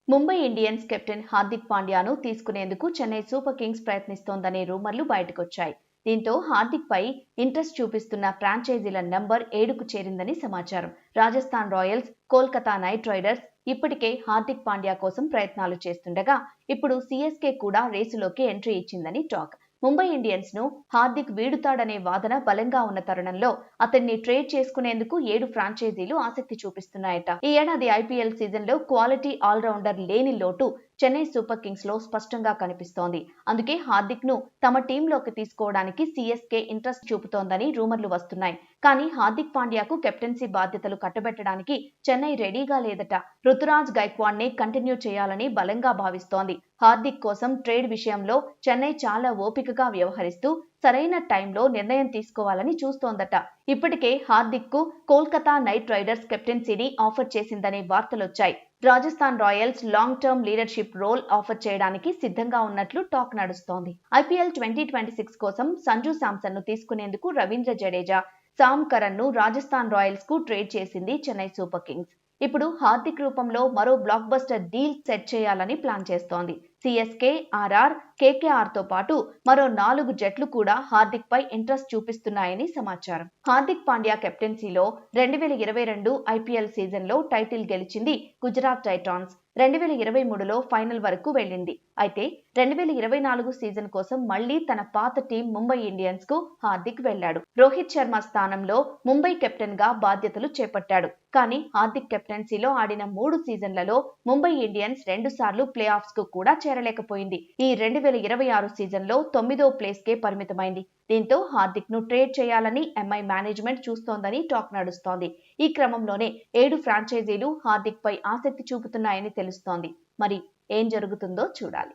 Mumbai Indians captain Hardik పాండ్యాను తీసుకునేందుకు Chennai super Kings ప్రయత్నిస్తోందనే రూమర్లు బయటకొచ్చాయి. దీంతో హార్దిక్ పై interest చూపిస్తున్న ఫ్రాంచైజీల నంబర్ 7కు చేరిందని సమాచారం. Rajasthan Royals, Kolkata knight riders ఇప్పటికే హార్దిక్ పాండ్యా కోసం ప్రయత్నాలు చేస్తుండగా ఇప్పుడు సిఎస్కే కూడా రేసులోకి ఎంట్రీ ఇచ్చిందని టాక్. ముంబై ఇండియన్స్ ను హార్దిక్ వీడుతాడనే వాదన బలంగా ఉన్న తరుణంలో అతన్ని ట్రేడ్ చేసుకునేందుకు 7 ఫ్రాంచైజీలు ఆసక్తి చూపిస్తున్నాయట. ఈ ఏడాది ఐపీఎల్ సీజన్లో క్వాలిటీ ఆల్రౌండర్ లేని లోటు చెన్నై సూపర్ కింగ్స్ లో స్పష్టంగా కనిపిస్తోంది. అందుకే హార్దిక్ ను తమ టీంలోకి తీసుకోవడానికి సిఎస్కే ఇంట్రెస్ట్ చూపుతోందని రూమర్లు వస్తున్నాయి. కానీ హార్దిక్ పాండ్యాకు కెప్టెన్సీ బాధ్యతలు కట్టబెట్టడానికి చెన్నై రెడీగా లేదట. రుతురాజ్ గైక్వాడ్ నే కంటిన్యూ చేయాలని బలంగా భావిస్తోంది. హార్దిక్ కోసం ట్రేడ్ విషయంలో చెన్నై చాలా ఓపికగా వ్యవహరిస్తూ సరైన టైంలో నిర్ణయం తీసుకోవాలని చూస్తోందట. ఇప్పటికే హార్దిక్ కు కోల్కతా నైట్ రైడర్స్ కెప్టెన్సీని ఆఫర్ చేసిందనే వార్తలొచ్చాయి. Rajasthan royals long term leadership role offer చేయడానికి సిద్ధంగా ఉన్నట్లు టాక్ నడుస్తోంది. ఐపీఎల్ 2026 కోసం సంజు శాంసన్ ను తీసుకునేందుకు రవీంద్ర జడేజా, సామ్ కరన్ ను రాజస్థాన్ రాయల్స్ కు ట్రేడ్ చేసింది చెన్నై సూపర్ కింగ్స్. ఇప్పుడు హార్దిక్ రూపంలో మరో బ్లాక్ బస్టర్ డీల్ సెట్ చేయాలని ప్లాన్ చేస్తోంది. సిఎస్కే, ఆర్ఆర్, కేకేఆర్ తో పాటు మరో 4 జట్లు కూడా హార్దిక్ పై ఇంట్రెస్ట్ చూపిస్తున్నాయని సమాచారం. హార్దిక్ పాండ్యా కెప్టెన్సీలో 2022 ఐపీఎల్ సీజన్లో టైటిల్ గెలిచింది గుజరాత్ టైటాన్స్. 2023లో ఫైనల్ వరకు వెళ్ళింది. అయితే 2024 సీజన్ కోసం మళ్లీ తన పాత టీం ముంబై ఇండియన్స్ కు హార్దిక్ వెళ్లాడు. రోహిత్ శర్మ స్థానంలో ముంబై కెప్టెన్ గా బాధ్యతలు చేపట్టాడు. కానీ హార్దిక్ కెప్టెన్సీలో ఆడిన 3 సీజన్లలో ముంబై ఇండియన్స్ 2 సార్లు ప్లే ఆఫ్స్ కు కూడా చేరలేకపోయింది. ఈ 2026 సీజన్లో 9వ ప్లేస్ కే పరిమితమైంది. దీంతో హార్దిక్ ను ట్రేడ్ చేయాలని ఎంఐ మేనేజ్మెంట్ చూస్తోందని టాక్ నడుస్తోంది. ఈ క్రమంలోనే 7 ఫ్రాంచైజీలు హార్దిక్ పై ఆసక్తి చూపుతున్నాయని తెలుస్తోంది. మరి ఏం జరుగుతుందో చూడాలి.